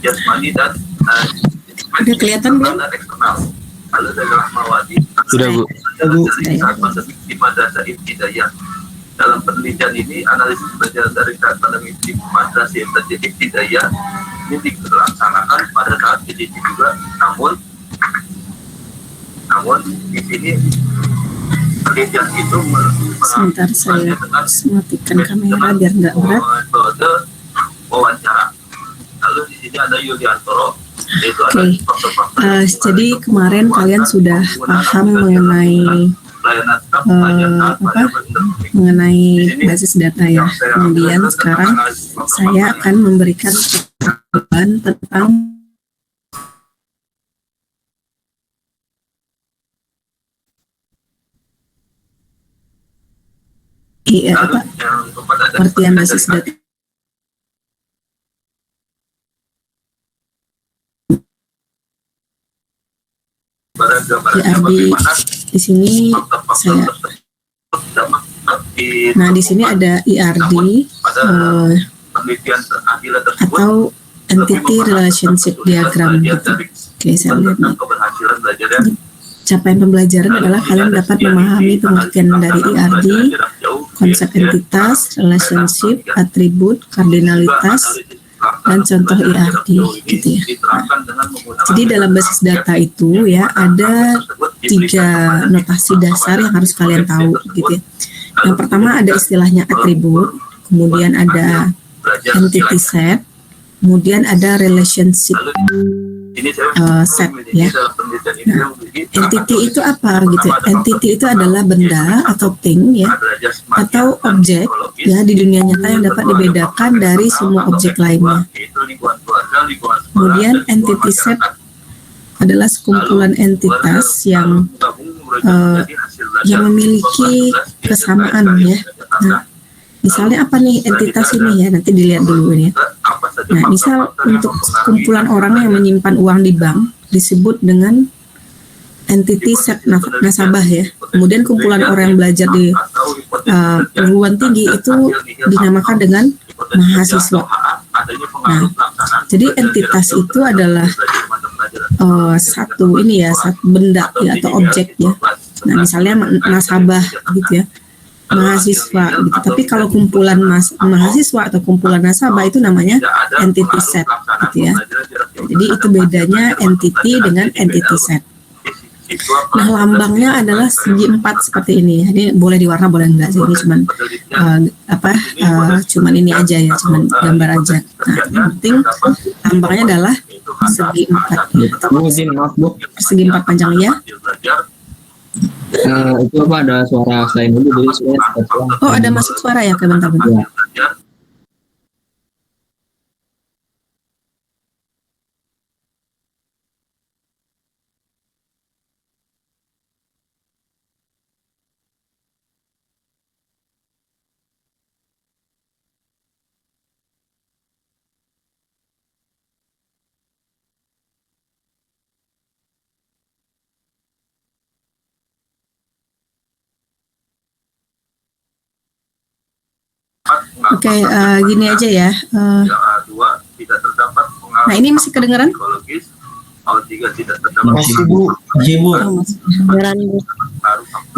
jasmani dan udah kelihatan belum? Eksternal. Lalu dari Rahmawati. Sudah Bu. Saat pandemi di Madrasah Ibtidaiyah. Dalam penelitian ini analisis pelajaran dari saat pandemi di Madrasah Ibtidaiyah ini dilaksanakan pada saat ini juga, namun di sini penelitian itu sebentar saya matikan kamera biar nggak berat. Wawancara. Lalu di sini ada Yuliantoro. Oke. Jadi kemarin kalian sudah paham mengenai basis data ya. Kemudian sekarang saya akan memberikan jawaban tentang pengertian basis data. Di sini saya, nah di sini ada IRD atau Entity Relationship Diagram gitu. Oke, saya lihat nih. Capaian pembelajaran adalah kalian dapat memahami pengertian dari IRD, konsep entitas, relationship, atribut, kardinalitas, dan contoh IRD gitu ya. Nah, jadi dalam basis data itu ya ada 3 notasi dasar yang harus kalian tahu gitu ya. Yang pertama ada istilahnya atribut, kemudian ada entity set, kemudian ada relationship set ya. Nah, entity itu apa gitu? Entity itu adalah benda atau thing ya, atau objek ya di dunia nyata yang dapat dibedakan dari semua objek lainnya. Kemudian entity set adalah sekumpulan entitas yang memiliki kesamaan ya. Nah, misalnya apa nih entitas ini ya, nanti dilihat dulu nih. Nah, misal untuk kumpulan orang yang menyimpan uang di bank disebut dengan entity set nasabah ya. Kemudian kumpulan orang yang belajar di perguruan tinggi itu dinamakan dengan mahasiswa. Nah, jadi entitas itu adalah satu benda ya atau objek ya. Nah, misalnya nasabah gitu ya, mahasiswa gitu. Tapi kalau kumpulan mahasiswa atau kumpulan nasabah itu namanya entity set gitu ya. Jadi itu bedanya entity dengan entity set. Nah, lambangnya adalah segi 4 seperti ini. Ini boleh diwarna boleh enggak sih, ini cuman cuman ini aja ya, cuman gambar aja. Nah, yang penting lambangnya adalah segi 4 atau persegi 4 panjang ya. Itu apa, ada suara selain itu jadi suara. Oh, ada masuk suara ya, bentar. Ya. Oke, gini aja ya. Nah, ini masih kedengeran? Masih Bu.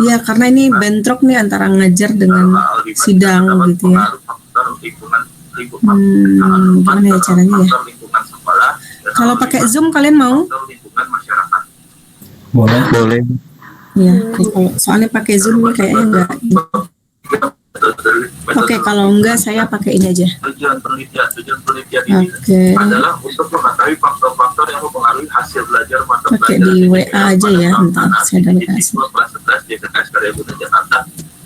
Iya, karena ini bentrok nih antara ngajar dengan sidang gitu ya. Gimana ya caranya ya? Kalau pakai Zoom kalian mau? Boleh. Iya, soalnya pakai Zoom nih kayaknya enggak. Oke, kalau enggak saya pakai ini aja. Tujuan penelitian ini adalah untuk mengetahui faktor-faktor yang mempengaruhi hasil belajar mata pelajaran. Oke, di WA aja ya, bentar saya download kasih.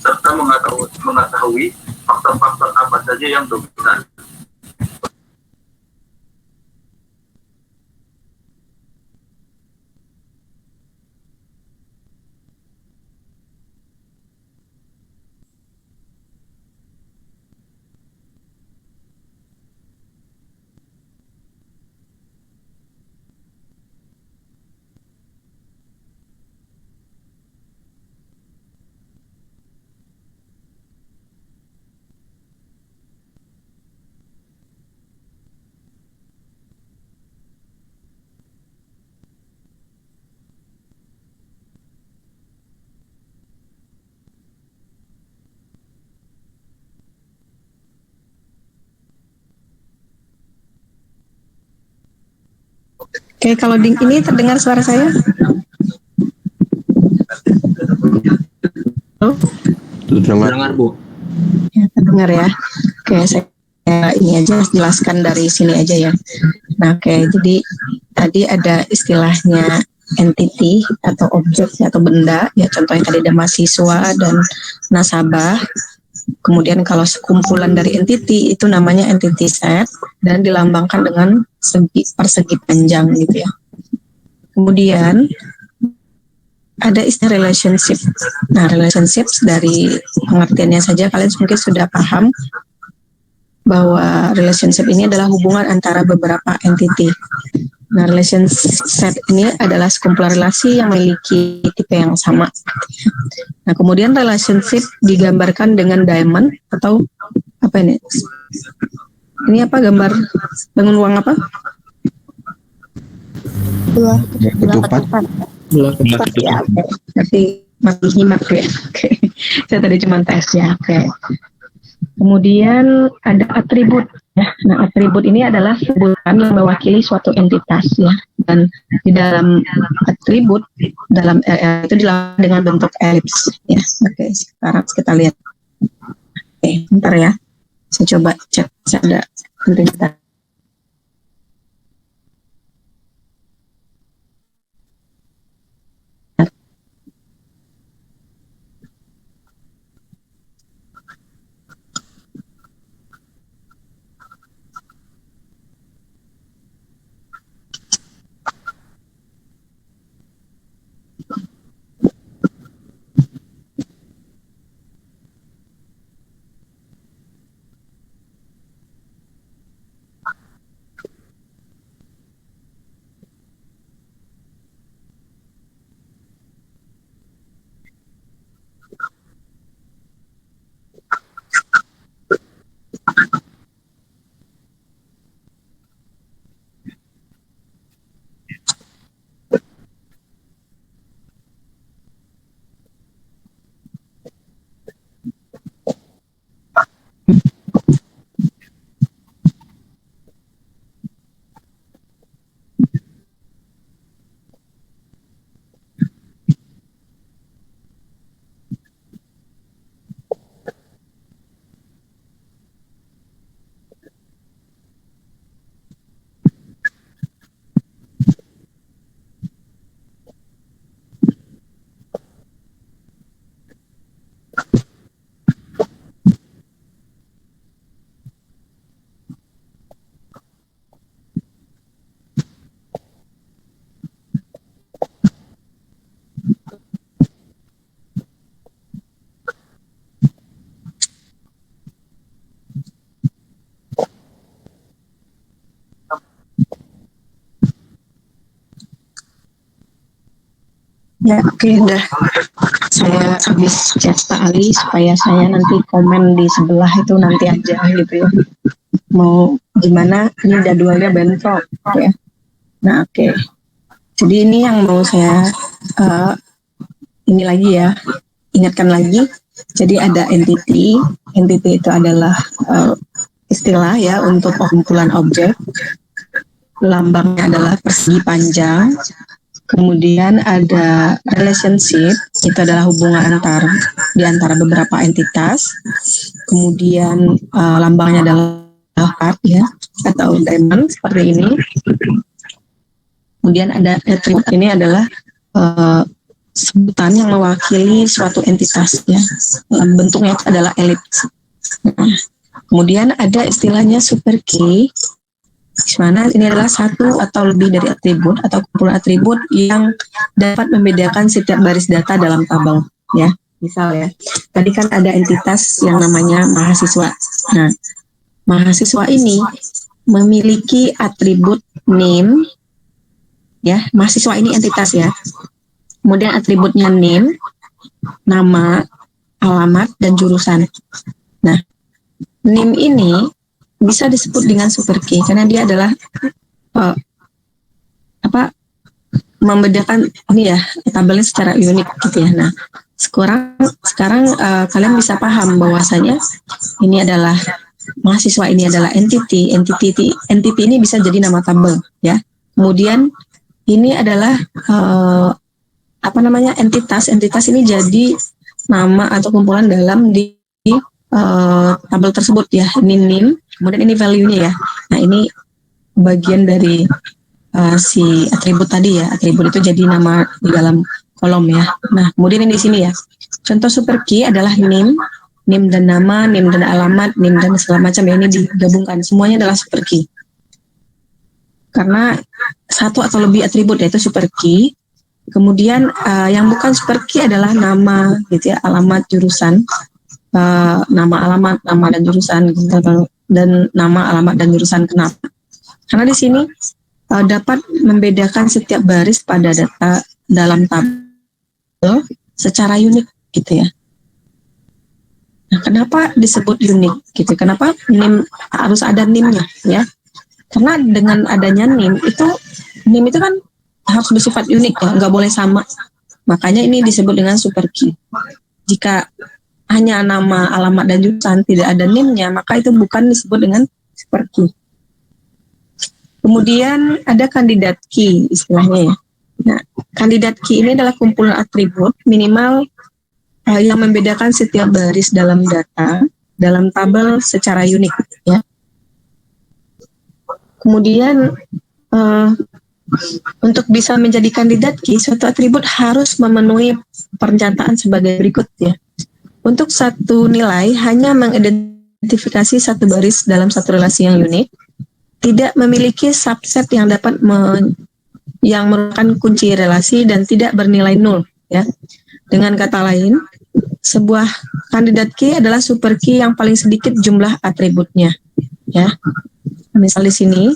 Serta mengetahui faktor-faktor apa saja yang dominan. Oke, kalau ini terdengar suara saya? Halo? Terdengar, Bu. Ya, terdengar ya. Oke, saya ini aja jelaskan dari sini aja ya. Nah, oke, jadi tadi ada istilahnya entity atau objek atau benda, ya contohnya tadi ada mahasiswa dan nasabah. Kemudian kalau sekumpulan dari entity itu namanya entity set dan dilambangkan dengan persegi panjang gitu ya. Kemudian ada istilah relationship. Nah, relationships dari pengertiannya saja kalian mungkin sudah paham bahwa relationship ini adalah hubungan antara beberapa entity. Nah, relationship ini adalah sekumpulan relasi yang memiliki tipe yang sama. Nah, kemudian relationship digambarkan dengan diamond atau apa ini? Ini apa gambar dengan uang apa? Ketupat. Ya, oke. Berarti masih nyimak ya. Oke. Saya tadi cuma tes ya. Oke. Kemudian ada atribut ya. Nah, atribut ini adalah sebutan yang mewakili suatu entitas ya. Dan di dalam atribut dalam itu dilambangkan dengan bentuk elips ya. Oke, sekarang kita lihat. Oke, bentar ya. Saya coba cek ada entitas. Ya, oke, udah. Saya habis chat Pak Ali supaya saya nanti komen di sebelah itu nanti aja gitu ya. Mau gimana? Ini jadwalnya bentrok ya. Nah, oke. Jadi ini yang mau saya ini lagi ya, ingatkan lagi. Jadi ada entity. Entity itu adalah istilah ya untuk kumpulan objek. Lambangnya adalah persegi panjang. Kemudian ada relationship, itu adalah hubungan di antara beberapa entitas. Kemudian lambangnya adalah heart ya, atau diamond seperti ini. Kemudian ada attribute, ini adalah sebutan yang mewakili suatu entitas ya. Bentuknya adalah elips. Nah, kemudian ada istilahnya super key. Di mana ini adalah satu atau lebih dari atribut atau kumpulan atribut yang dapat membedakan setiap baris data dalam tabel ya. Misal ya, tadi kan ada entitas yang namanya mahasiswa. Nah, mahasiswa ini memiliki atribut name ya. Mahasiswa ini entitas ya. Kemudian atributnya name, nama, alamat, dan jurusan. Nah, name ini bisa disebut dengan super key karena dia adalah membedakan ini ya tabelnya secara unik gitu ya. Nah, sekarang kalian bisa paham bahwasanya ini adalah mahasiswa, ini adalah entity ini bisa jadi nama tabel ya. Kemudian ini adalah entitas. Entitas ini jadi nama atau kumpulan dalam di tabel tersebut ya. Ini NIM, kemudian ini value-nya ya. Nah, ini bagian dari si atribut tadi ya. Atribut itu jadi nama di dalam kolom ya. Nah, kemudian ini di sini ya. Contoh super key adalah NIM, NIM dan nama, NIM dan alamat, NIM dan segala macam ya. Ini digabungkan. Semuanya adalah super key. Karena satu atau lebih atribut yaitu super key. Kemudian yang bukan super key adalah nama gitu ya, alamat, jurusan, nama, alamat, nama dan jurusan gitu, dan nama, alamat dan jurusan. Kenapa? Karena di sini dapat membedakan setiap baris pada data dalam tabel secara unik gitu ya. Nah, kenapa disebut unik gitu? Kenapa NIM harus ada NIM-nya ya? Karena dengan adanya NIM itu kan harus bersifat unik ya, nggak boleh sama. Makanya ini disebut dengan super key. Jika hanya nama, alamat, dan jurusan tidak ada NIM-nya, maka itu bukan disebut dengan super key. Kemudian ada kandidat key istilahnya ya. Nah, kandidat key ini adalah kumpulan atribut minimal yang membedakan setiap baris dalam data dalam tabel secara unik ya. Kemudian untuk bisa menjadi kandidat key, suatu atribut harus memenuhi pernyataan sebagai berikut ya. Untuk satu nilai hanya mengidentifikasi satu baris dalam satu relasi yang unik, tidak memiliki subset yang dapat yang merupakan kunci relasi dan tidak bernilai nol ya. Dengan kata lain, sebuah kandidat key adalah super key yang paling sedikit jumlah atributnya ya. Misal di sini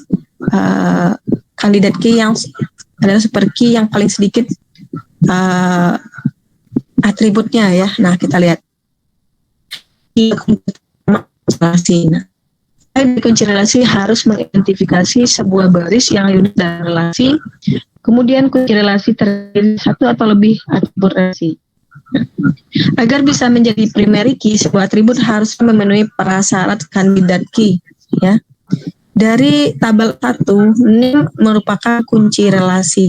kandidat key yang adalah super key yang paling sedikit atributnya ya. Nah, kita lihat relasi. Nah, kunci relasi harus mengidentifikasi sebuah baris yang unik dalam relasi. Kemudian kunci relasi terdiri satu atau lebih atribut relasi. Agar bisa menjadi primary key, sebuah atribut harus memenuhi prasyarat kandidat key ya. Dari tabel 1, NIM merupakan kunci relasi.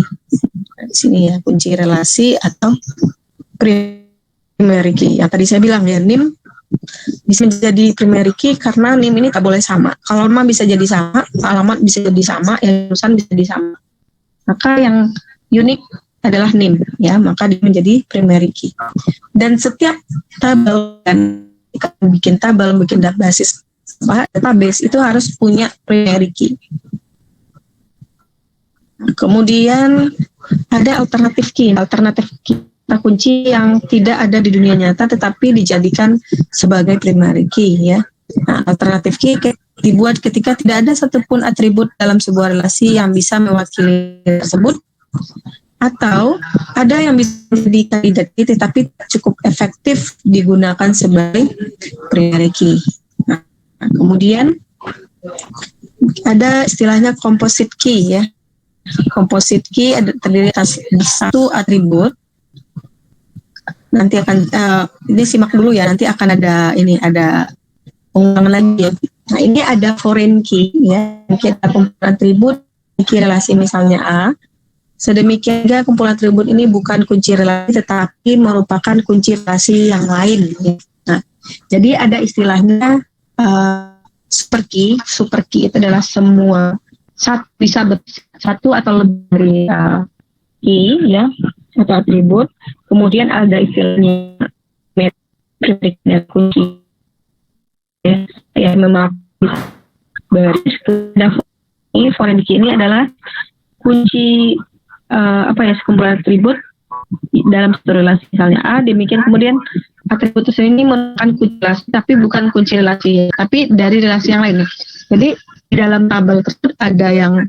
Di sini ya, kunci relasi atau primary key. Yang tadi saya bilang ya, NIM bisa menjadi primary key karena NIM ini tak boleh sama. Kalau nama bisa jadi sama, alamat bisa jadi sama, yang jurusan bisa jadi sama. Maka yang unik adalah NIM ya, maka dia menjadi primary key. Dan setiap tabel kan bikin tabel, bikin database itu harus punya primary key. Kemudian ada alternatif key. Alternatif key kunci yang tidak ada di dunia nyata tetapi dijadikan sebagai primary key ya. Nah, alternatif key dibuat ketika tidak ada satupun atribut dalam sebuah relasi yang bisa mewakili tersebut, atau ada yang bisa menjadi kandidat key tetapi cukup efektif digunakan sebagai primary key. Nah, kemudian ada istilahnya composite key ya. Composite key terdiri atas satu atribut. Nanti akan ini simak dulu ya, nanti akan ada pengulangan lagi ya. Nah, ini ada foreign key ya. Kita kumpulan atribut key relasi misalnya A. Sedemikian juga kumpulan atribut ini bukan kunci relasi tetapi merupakan kunci relasi yang lain. Ya. Nah, jadi ada istilahnya super key. Super key itu adalah semua bisa satu atau lebih dari key ya atau atribut. Kemudian ada istilahnya metrik kunci ya, memang baris. Ini foreign key ini adalah kunci sekumpulan atribut dalam satu relasi misalnya A. Demikian kemudian atribut ini merupakan kunci relasi tapi bukan kunci relasi tapi dari relasi yang lain. Jadi di dalam tabel tersebut ada yang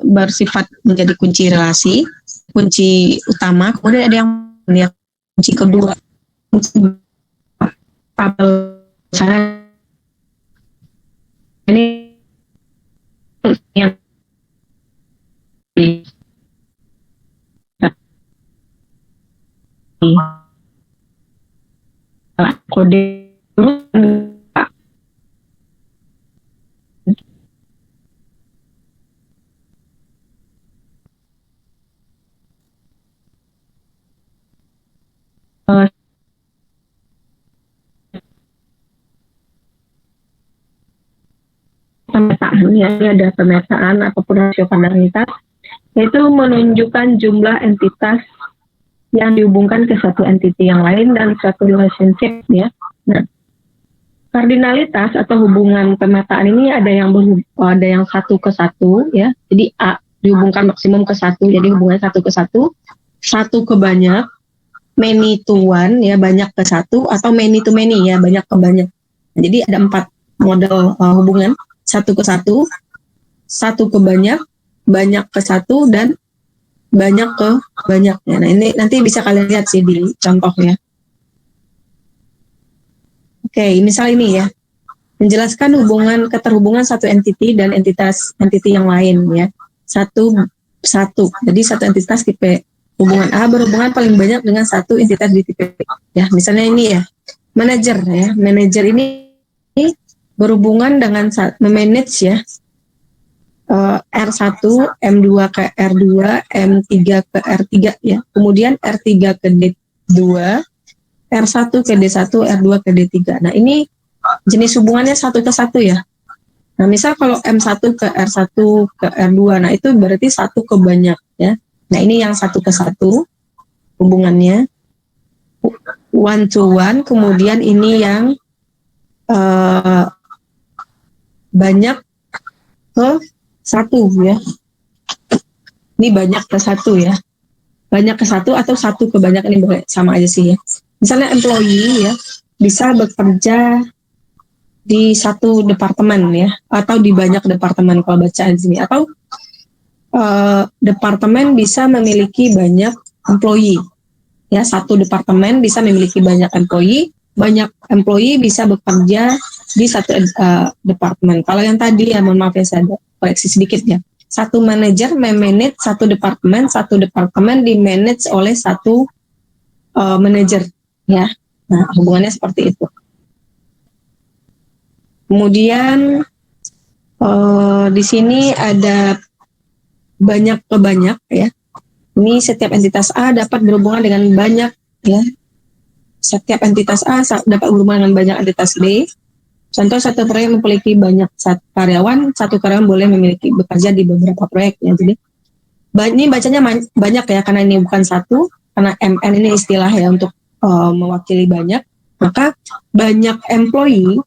bersifat menjadi kunci relasi, kunci utama, kemudian ada yang kunci kedua. Tabel misalnya ini yang kode pemetaan, ya, ini ada pemetaan apapun rasio pandang-entitas, yaitu menunjukkan jumlah entitas yang dihubungkan ke satu entity yang lain dan satu relationship, ya. Nah, kardinalitas atau hubungan pemetaan ini ada yang satu ke satu, ya. Jadi A dihubungkan maksimum ke satu, jadi hubungannya satu ke satu ke banyak, many to one, ya, banyak ke satu, atau many to many, ya, banyak ke banyak. Nah, jadi ada 4 model hubungan, satu ke satu ke banyak ke satu, dan banyak ke banyak. Ya, nah, ini nanti bisa kalian lihat sih di contohnya. Oke, misal ini ya, menjelaskan keterhubungan satu entity dan entity yang lain, ya. Satu. Jadi satu entitas tipe hubungan A berhubungan paling banyak dengan satu entitas di tipe B. Ya, misalnya ini ya, manajer, ya. Manajer ini berhubungan dengan memanage, ya, R1, M2 ke R2, M3 ke R3, ya. Kemudian R3 ke D2, R1 ke D1, R2 ke D3. Nah, ini jenis hubungannya satu ke satu, ya. Nah, misal kalau M1 ke R1 ke R2, nah itu berarti satu ke banyak, ya. Nah, ini yang satu ke satu hubungannya, one to one. Kemudian ini yang banyak ke satu, ya. Ini banyak ke satu, ya. Banyak ke satu atau satu ke banyak, ini boleh sama aja sih, ya. Misalnya employee, ya, bisa bekerja di satu departemen, ya, atau di banyak departemen kalau baca di sini, atau departemen bisa memiliki banyak employee, ya. Satu departemen bisa memiliki banyak employee bisa bekerja di satu departemen. Kalau yang tadi, ya, mohon maaf ya, saya ada koreksi sedikit, ya. Satu manajer memanage satu departemen dimanage oleh satu manajer, ya. Nah, hubungannya seperti itu. Kemudian di sini ada banyak ke banyak, ya. Ini setiap entitas A dapat berhubungan dengan banyak, ya. Setiap entitas A dapat berhubungan dengan banyak entitas B. Contoh, satu proyek memiliki banyak satu karyawan boleh bekerja di beberapa proyek, ya. Jadi ini bacanya banyak, ya, karena ini bukan satu, karena MN ini istilah, ya, untuk mewakili banyak. Maka banyak employee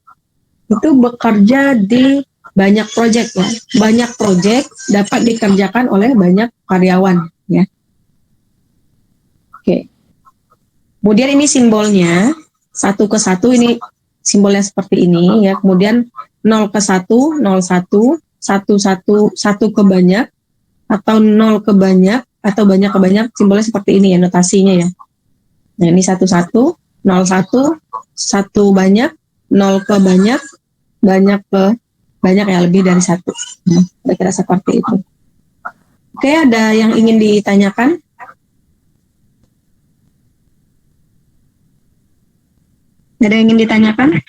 itu bekerja di banyak proyek, ya. Banyak proyek dapat dikerjakan oleh banyak karyawan, ya. Oke. Kemudian ini simbolnya satu ke satu, ini simbolnya seperti ini, ya. Kemudian 0 ke 1, 01, 1 ke banyak, atau 0 ke banyak, atau banyak ke banyak, simbolnya seperti ini, ya, notasinya, ya. Nah, ini 11, 01, 1 banyak, 0 ke banyak ke banyak, ya, lebih dari 1. Kira-kira seperti itu. Oke, ada yang ingin ditanyakan? Ada yang ingin ditanyakan?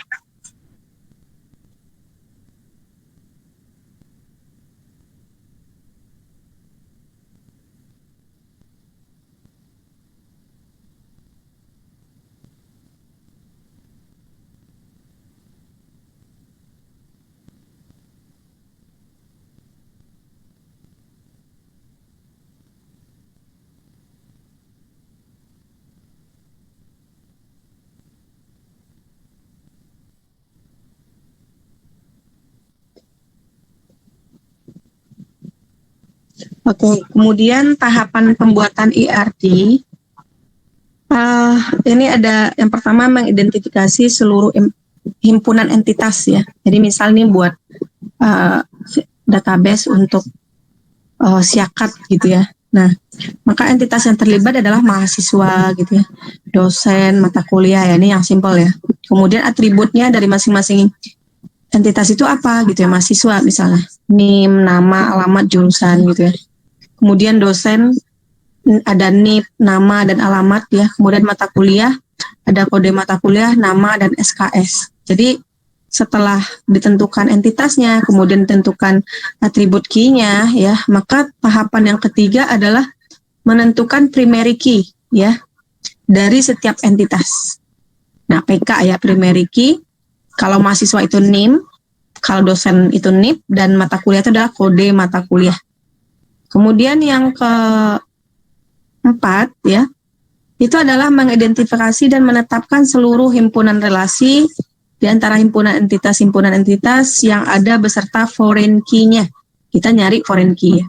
Oke, kemudian tahapan pembuatan IRD. Ini ada yang pertama, mengidentifikasi seluruh himpunan entitas, ya. Jadi misal nih buat database untuk siakat, gitu, ya. Nah, maka entitas yang terlibat adalah mahasiswa, gitu, ya, dosen, mata kuliah, ya. Ini yang simpel, ya. Kemudian atributnya dari masing-masing entitas itu apa, gitu, ya. Mahasiswa misalnya NIM, nama, alamat, jurusan, gitu, ya. Kemudian dosen ada NIP, nama dan alamat, ya. Kemudian mata kuliah ada kode mata kuliah, nama dan SKS. Jadi setelah ditentukan entitasnya, kemudian ditentukan atribut key-nya, ya, maka tahapan yang ketiga adalah menentukan primary key, ya, dari setiap entitas. Nah, PK, ya, primary key. Kalau mahasiswa itu NIM, kalau dosen itu NIP dan mata kuliah itu adalah kode mata kuliah. Kemudian yang keempat ya, itu adalah mengidentifikasi dan menetapkan seluruh himpunan relasi di antara himpunan entitas yang ada beserta foreign key-nya. Kita nyari foreign key.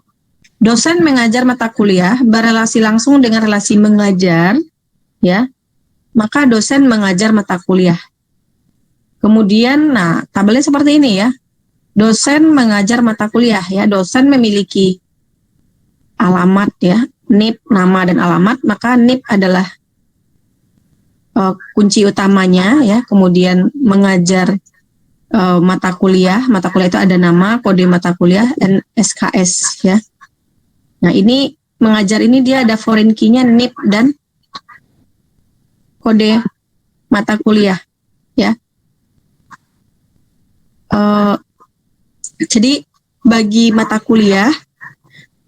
Dosen mengajar mata kuliah berrelasi langsung dengan relasi mengajar, ya, maka dosen mengajar mata kuliah. Kemudian, nah, tabelnya seperti ini ya. Dosen mengajar mata kuliah, ya, dosen memiliki alamat ya, NIP, nama dan alamat, maka NIP adalah kunci utamanya ya. Kemudian mengajar mata kuliah itu ada nama, kode mata kuliah, dan SKS ya. Nah, ini mengajar ini dia ada foreign key-nya NIP dan kode mata kuliah ya. Jadi bagi mata kuliah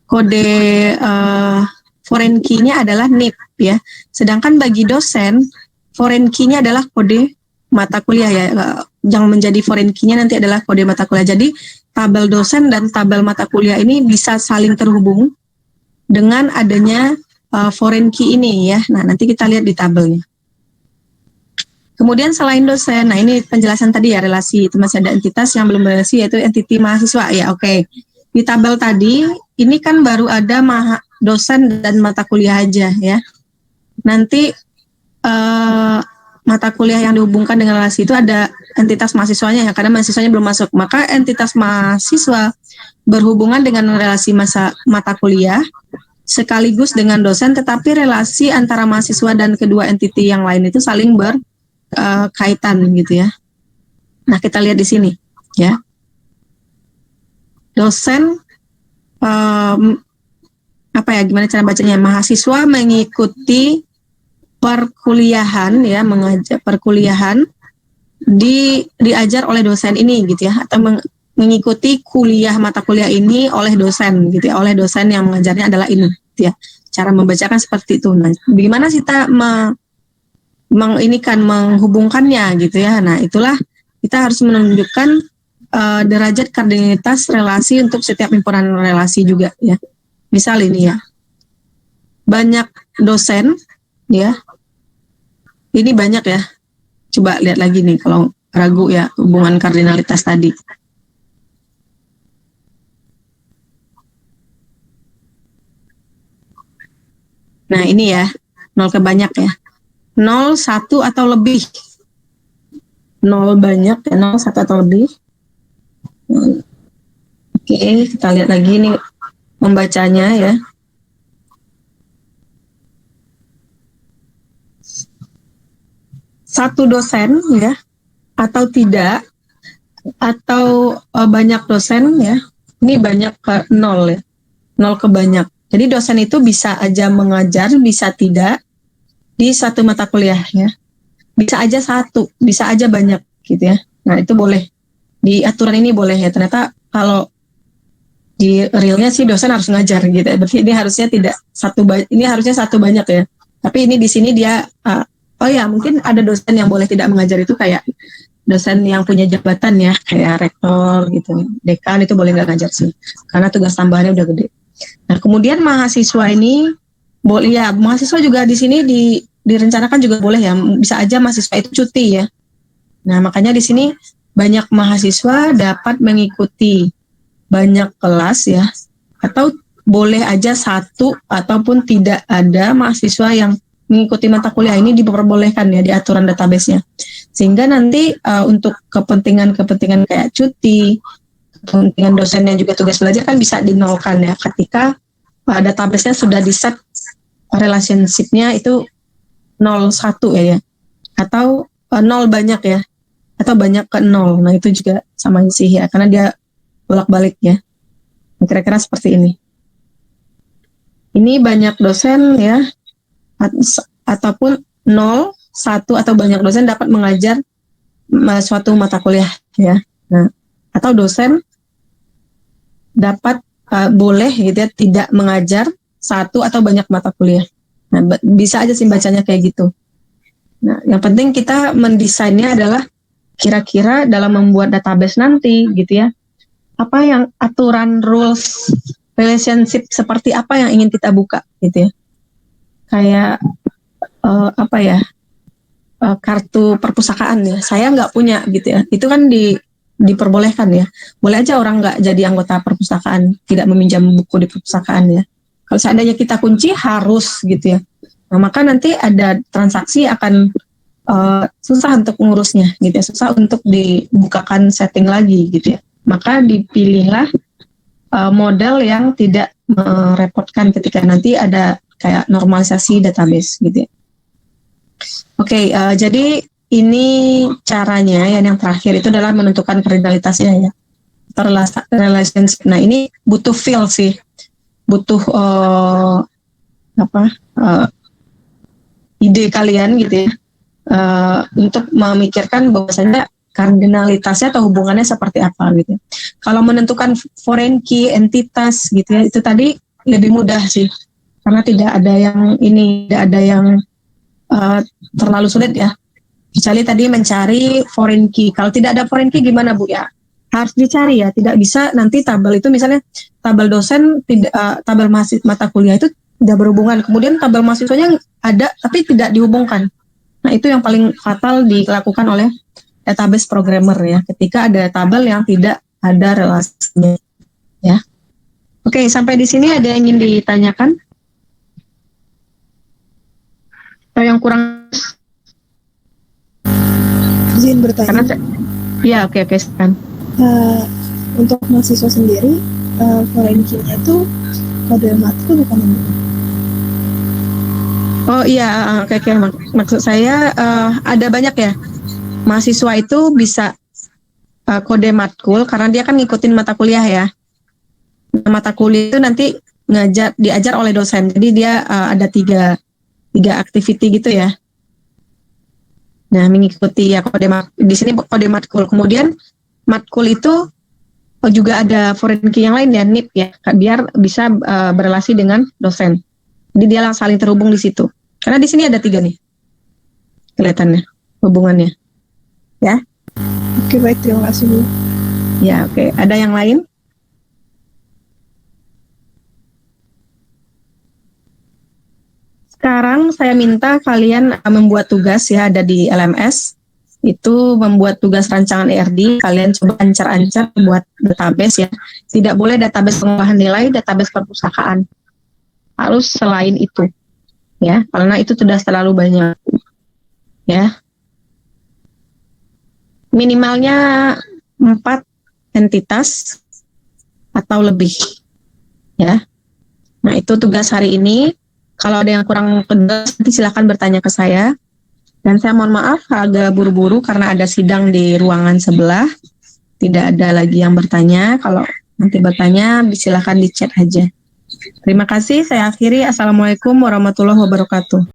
kode foreign key-nya adalah NIP ya. Sedangkan bagi dosen foreign key-nya adalah kode mata kuliah ya. Yang menjadi foreign key-nya nanti adalah kode mata kuliah. Jadi tabel dosen dan tabel mata kuliah ini bisa saling terhubung dengan adanya foreign key ini ya. Nah, nanti kita lihat di tabelnya. Kemudian selain dosen, nah ini penjelasan tadi ya, relasi itu masih ada entitas yang belum relasi yaitu entiti mahasiswa ya. Oke. Di tabel tadi ini kan baru ada dosen dan mata kuliah aja ya. Nanti mata kuliah yang dihubungkan dengan relasi itu ada entitas mahasiswanya ya, karena mahasiswanya belum masuk. Maka entitas mahasiswa berhubungan dengan relasi mata kuliah sekaligus dengan dosen, tetapi relasi antara mahasiswa dan kedua entiti yang lain itu saling berkaitan gitu ya. Nah, kita lihat di sini ya. Dosen gimana cara bacanya? Mahasiswa mengikuti perkuliahan ya, mengajar perkuliahan diajar oleh dosen ini gitu ya, atau mengikuti kuliah mata kuliah ini oleh dosen gitu ya, oleh dosen yang mengajarnya adalah ini gitu ya. Cara membacakan seperti itu. Nah, bagaimana kita menghubungkannya gitu ya. Nah, itulah kita harus menunjukkan derajat kardinalitas relasi untuk setiap himpunan relasi juga ya. Misal ini ya, banyak dosen ya, ini banyak ya. Coba lihat lagi nih kalau ragu ya hubungan kardinalitas tadi. Nah, ini ya, 0 ke banyak ya. 0, 1 atau lebih. 0 banyak ya, 0, 1 atau lebih. Oke, kita lihat lagi nih membacanya ya. Satu dosen ya, atau tidak, atau banyak dosen ya. Ini banyak ke 0 ya, 0 ke banyak. Jadi dosen itu bisa aja mengajar, bisa tidak di satu mata kuliah ya. Bisa aja satu, bisa aja banyak gitu ya. Nah, itu boleh. Di aturan ini boleh ya. Ternyata kalau di realnya sih dosen harus ngajar gitu ya. Berarti ini harusnya tidak ini harusnya satu banyak ya. Tapi ini di sini dia mungkin ada dosen yang boleh tidak mengajar, itu kayak dosen yang punya jabatan ya, kayak rektor gitu. Dekan itu boleh nggak ngajar sih. Karena tugas tambahannya udah gede. Nah, kemudian mahasiswa ini boleh ya, mahasiswa juga di sini direncanakan juga boleh ya, bisa aja mahasiswa itu cuti ya. Nah, makanya di sini banyak mahasiswa dapat mengikuti banyak kelas ya, atau boleh aja satu ataupun tidak ada mahasiswa yang mengikuti mata kuliah ini diperbolehkan ya di aturan database-nya. Sehingga nanti untuk kepentingan kayak cuti, kepentingan dosennya juga tugas belajar kan bisa dinolkan ya ketika database-nya sudah di-set relationship-nya itu 0, 1 ya, atau 0 banyak ya, atau banyak ke 0. Nah, itu juga sama sih ya, karena dia bolak-balik ya. Kira-kira seperti ini. Ini banyak dosen ya, ataupun 0, 1 atau banyak dosen dapat mengajar suatu mata kuliah ya. Nah, atau dosen dapat boleh gitu ya tidak mengajar satu atau banyak mata kuliah. Nah, bisa aja sih bacanya kayak gitu. Nah, yang penting kita mendesainnya adalah kira-kira dalam membuat database nanti gitu ya, apa yang aturan rules relationship seperti apa yang ingin kita buka gitu ya, kayak kartu perpustakaan ya, saya nggak punya gitu ya, itu kan diperbolehkan ya, boleh aja orang nggak jadi anggota perpustakaan, tidak meminjam buku di perpustakaan ya. Kalau seandainya kita kunci harus gitu ya, nah maka nanti ada transaksi akan susah untuk ngurusnya gitu ya, susah untuk dibukakan setting lagi gitu ya. Maka dipilihlah model yang tidak merepotkan ketika nanti ada kayak normalisasi database gitu ya. Oke, jadi ini caranya yang terakhir itu adalah menentukan kardinalitasnya ya, relationship. Nah ini butuh feel sih, butuh ide kalian gitu ya, untuk memikirkan bahwasanya kardinalitasnya atau hubungannya seperti apa gitu. Kalau menentukan foreign key, entitas gitu ya, itu tadi lebih mudah sih, karena tidak ada yang terlalu sulit ya. Kecuali tadi mencari foreign key. Kalau tidak ada foreign key gimana Bu ya? Harus dicari ya. Tidak bisa nanti tabel itu misalnya tabel dosen tidak, tabel mata kuliah itu tidak berhubungan. Kemudian tabel mahasiswanya ada tapi tidak dihubungkan. Nah itu yang paling fatal dilakukan oleh database programmer ya. Ketika ada tabel yang tidak ada relasinya. Ya. Oke, sampai di sini ada yang ingin ditanyakan? Atau yang kurang? Izin bertanya. Ya, oke, kan. Untuk mahasiswa sendiri, foreign key-nya itu kode matkul bukan yang itu? Oh iya, oke. Maksud saya ada banyak ya. Mahasiswa itu bisa kode matkul karena dia kan ngikutin mata kuliah ya. Mata kuliah itu nanti diajar oleh dosen. Jadi dia ada tiga activity gitu ya. Nah, mengikuti ya di sini kode matkul. Kemudian matkul itu juga ada foreign key yang lain ya, NIP ya, biar bisa berelasi dengan dosen. Jadi dia saling terhubung di situ. Karena di sini ada 3 nih kelihatannya hubungannya. Ya. Oke, baik, terima kasih Bu. Ya, oke. Ada yang lain? Sekarang saya minta kalian membuat tugas ya, ada di LMS. Itu membuat tugas rancangan ERD, kalian coba ancar-ancar buat database ya. Tidak boleh database pengolahan nilai, database perpustakaan. Harus selain itu. Ya, karena itu sudah terlalu banyak. Ya. Minimalnya 4 entitas atau lebih. Ya. Nah, itu tugas hari ini. Kalau ada yang kurang pedas, nanti silahkan bertanya ke saya. Dan saya mohon maaf agak buru-buru karena ada sidang di ruangan sebelah. Tidak ada lagi yang bertanya. Kalau nanti bertanya, silahkan di chat aja. Terima kasih. Saya akhiri. Assalamualaikum warahmatullahi wabarakatuh.